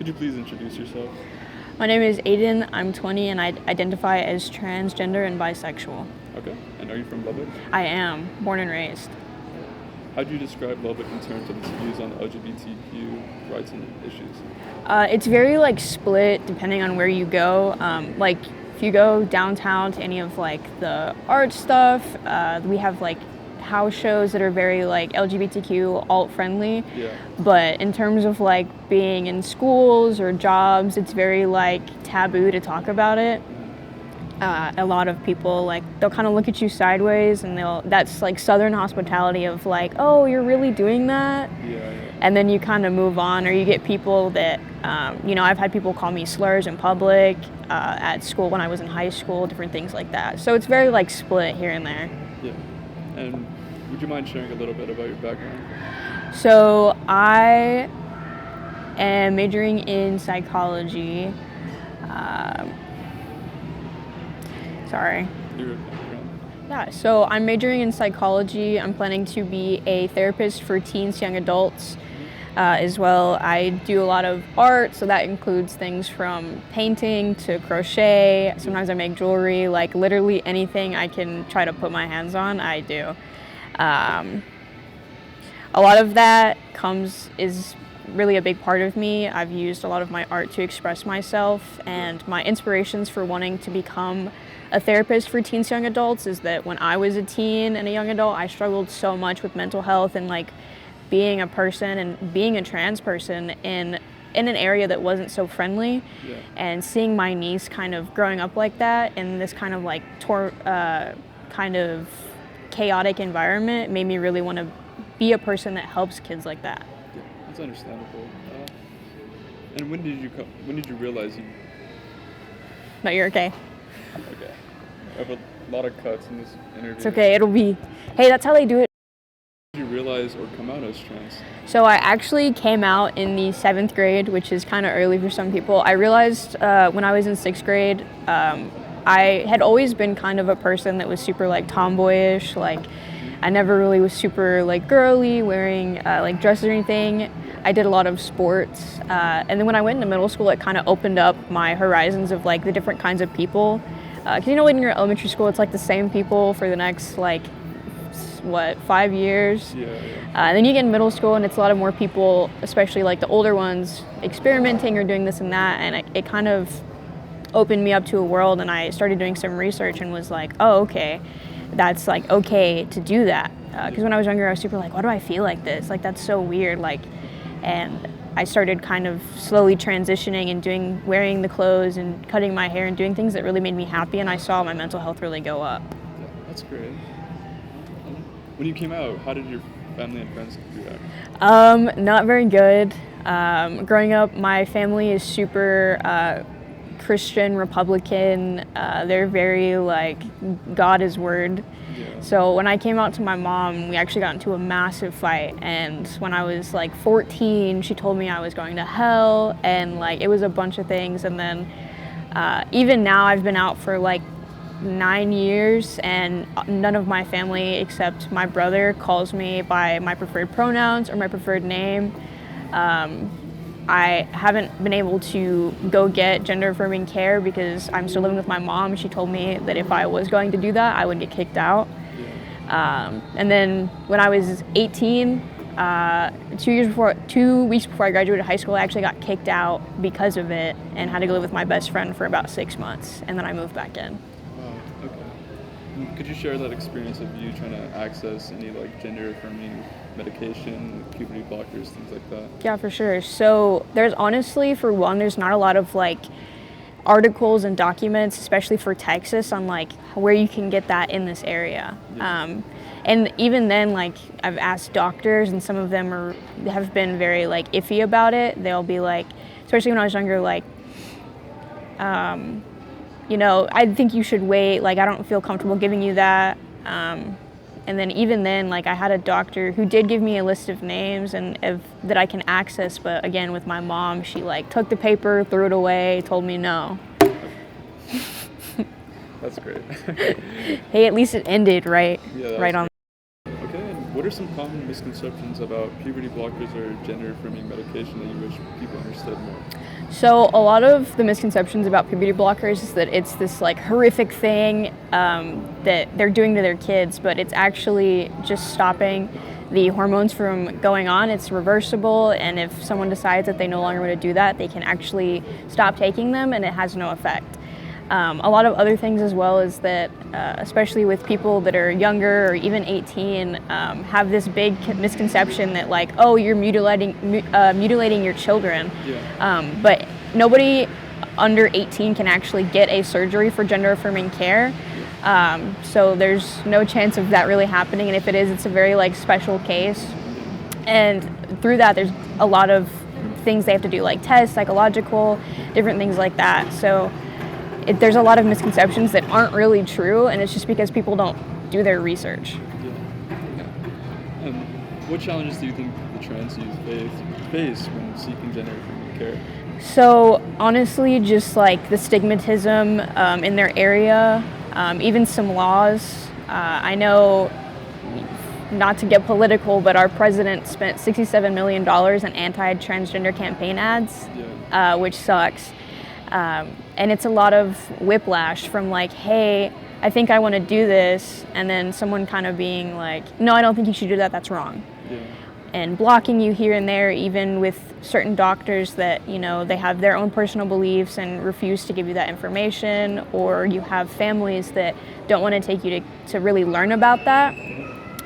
Could you please introduce yourself? My name is Aiden. I'm 20 and I identify as transgender and bisexual. Okay. And are you from Lubbock? I am born and raised. How do you describe Lubbock in terms of its views on LGBTQ rights and issues? It's very split depending on where you go. If you go downtown to any of the art stuff, we have house shows that are very LGBTQ alt friendly. Yeah. But in terms of being in schools or jobs, it's very taboo to talk about it. A lot of people they'll kind of look at you sideways, and that's Southern hospitality of oh, you're really doing that. Yeah. And then you kind of move on, or you get people that I've had people call me slurs in public at school when I was in high school, different things like that. So it's very split here and there. Yeah. And would you mind sharing a little bit about your background? So I am majoring in psychology. Sorry. Yeah, so I'm majoring in psychology. I'm planning to be a therapist for teens, young adults as well. I do a lot of art, so that includes things from painting to crochet. Sometimes I make jewelry, literally anything I can try to put my hands on, I do. A lot of that is really a big part of me. I've used a lot of my art to express myself, and my inspirations for wanting to become a therapist for teens, young adults is that when I was a teen and a young adult, I struggled so much with mental health and being a person and being a trans person in an area that wasn't so friendly. Yeah. And seeing my niece kind of growing up like that in this kind of kind of chaotic environment made me really want to be a person that helps kids like that. Yeah, that's understandable. And when did you realize you? No, you're okay. Okay. I have a lot of cuts in this interview. It's okay. Hey, that's how they do it. When did you realize or come out as trans? So I actually came out in the 7th grade, which is kind of early for some people. I realized when I was in 6th grade, I had always been kind of a person that was super tomboyish. I never really was super girly, wearing dresses or anything. I did a lot of sports. And then when I went into middle school, it kind of opened up my horizons of the different kinds of people. Because when you're in elementary school, it's the same people for the next 5 years. Yeah. And then you get in middle school and it's a lot of more people, especially the older ones, experimenting or doing this and that. And it kind of opened me up to a world, and I started doing some research and was oh, okay, that's okay to do that. Because when I was younger, I was super why do I feel like this? That's so weird. And I started kind of slowly transitioning and wearing the clothes and cutting my hair and doing things that really made me happy, and I saw my mental health really go up. Yeah, that's great. When you came out, how did your family and friends react? Not very good. Growing up, my family is super Christian, Republican. They're very God is word. Yeah. So when I came out to my mom, we actually got into a massive fight. And when I was 14, she told me I was going to hell, and it was a bunch of things. And then even now, I've been out for 9 years, and none of my family except my brother calls me by my preferred pronouns or my preferred name. I haven't been able to go get gender-affirming care because I'm still living with my mom. She told me that if I was going to do that, I would get kicked out. And then when I was 18, 2 weeks before I graduated high school, I actually got kicked out because of it and had to go live with my best friend for about 6 months, and then I moved back in. Wow, okay. And could you share that experience of you trying to access any gender-affirming medication, puberty blockers, things like that? Yeah, for sure. So there's honestly, for one, there's not a lot of articles and documents, especially for Texas, on where you can get that in this area. Yeah. And even then, I've asked doctors, and some of them have been very iffy about it. They'll be especially when I was younger, I think you should wait. I don't feel comfortable giving you that. And then even then, I had a doctor who did give me a list of names that I can access, but again, with my mom, she took the paper, threw it away, told me no. That's great. Hey, at least it ended right. Yeah, right on. Okay, and what are some common misconceptions about puberty blockers or gender-affirming medication that you wish people understood more? So a lot of the misconceptions about puberty blockers is that it's this like horrific thing that they're doing to their kids, but it's actually just stopping the hormones from going on. It's reversible, and if someone decides that they no longer want to do that, they can actually stop taking them and it has no effect. A lot of other things as well is that, especially with people that are younger or even 18, have this big misconception that like, oh, you're mutilating your children. Yeah. But nobody under 18 can actually get a surgery for gender-affirming care. So there's no chance of that really happening, and if it is, it's a very like special case. And through that, there's a lot of things they have to do, like tests, psychological, different things like that. So there's a lot of misconceptions that aren't really true, and it's just because people don't do their research. Yeah. What challenges do you think the trans youth face when seeking gender-affirming care? So honestly, just like the stigmatism in their area, even some laws. I know, not to get political, but our president spent $67 million in anti-transgender campaign ads, which sucks. And it's a lot of whiplash from like, hey, I think I want to do this, and then someone kind of being like, no, I don't think you should do that, that's wrong. Yeah. And blocking you here and there, even with certain doctors that, you know, they have their own personal beliefs and refuse to give you that information, or you have families that don't want to take you to really learn about that.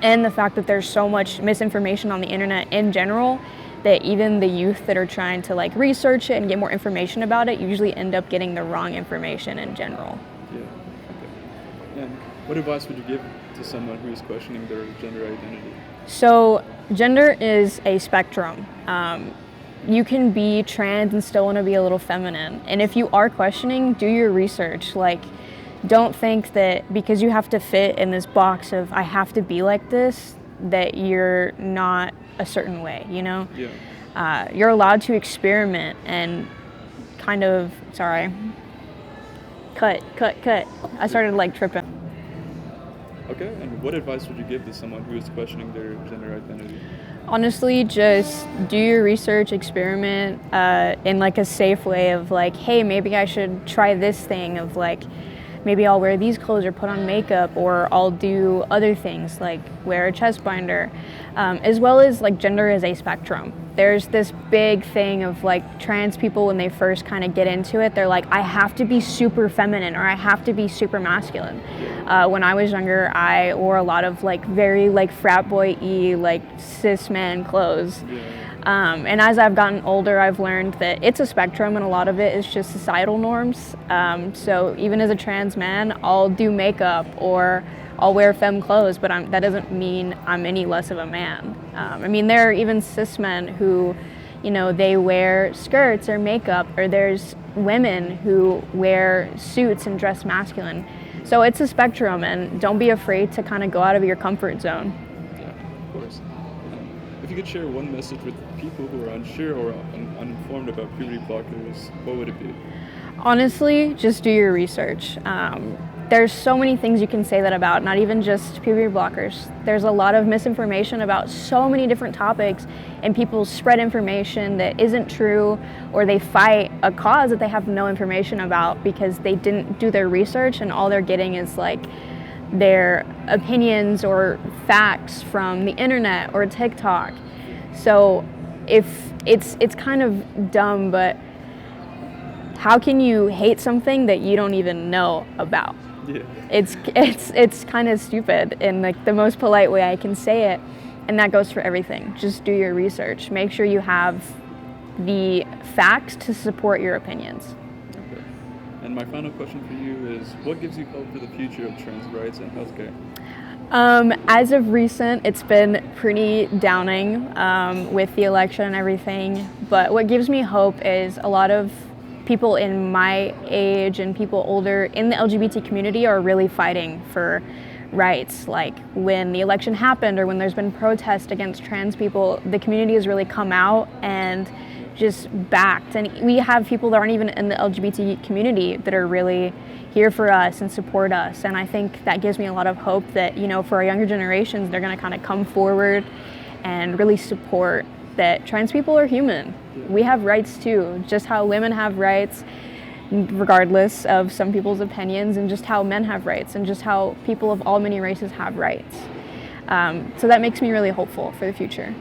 And the fact that there's so much misinformation on the internet in general, that even the youth that are trying to like research it and get more information about it usually end up getting the wrong information in general. Yeah. Okay. And what advice would you give to someone who is questioning their gender identity? So gender is a spectrum. You can be trans and still want to be a little feminine. And if you are questioning, do your research. Like, don't think that because you have to fit in this box of I have to be like this, that you're not a certain way, you know? Yeah. You're allowed to experiment and kind of, sorry, cut. I started like tripping. Okay, and what advice would you give to someone who is questioning their gender identity? Honestly, just do your research, experiment in like a safe way of like, hey, maybe I should try this thing of like, maybe I'll wear these clothes or put on makeup, or I'll do other things like wear a chest binder, as well as like gender is a spectrum. There's this big thing of like trans people when they first kind of get into it, they're like, I have to be super feminine or I have to be super masculine. When I was younger, I wore a lot of like very like frat boy-y, like cis man clothes. And as I've gotten older, I've learned that it's a spectrum and a lot of it is just societal norms. So even as a trans man, I'll do makeup or I'll wear femme clothes, but that doesn't mean I'm any less of a man. I mean, there are even cis men who, you know, they wear skirts or makeup, or there's women who wear suits and dress masculine. So it's a spectrum, and don't be afraid to kind of go out of your comfort zone. Yeah, of course. If you could share one message with people who are unsure or uninformed about puberty blockers, what would it be? Honestly, just do your research. There's so many things you can say that about, not even just puberty blockers. There's a lot of misinformation about so many different topics, and people spread information that isn't true, or they fight a cause that they have no information about because they didn't do their research, and all they're getting is like their opinions or facts from the internet or TikTok. So if it's kind of dumb, but how can you hate something that you don't even know about? Yeah. It's kind of stupid in like the most polite way I can say it, and that goes for everything. Just do your research. Make sure you have the facts to support your opinions. Okay. And my final question for you is, what gives you hope for the future of trans rights and healthcare? As of recent, it's been pretty downing with the election and everything, but what gives me hope is a lot of people in my age and people older in the LGBT community are really fighting for rights. Like when the election happened or when there's been protests against trans people, the community has really come out and just backed. And we have people that aren't even in the LGBT community that are really here for us and support us. And I think that gives me a lot of hope that, you know, for our younger generations, they're going to kind of come forward and really support that trans people are human. We have rights too, just how women have rights regardless of some people's opinions, and just how men have rights, and just how people of all many races have rights. So that makes me really hopeful for the future.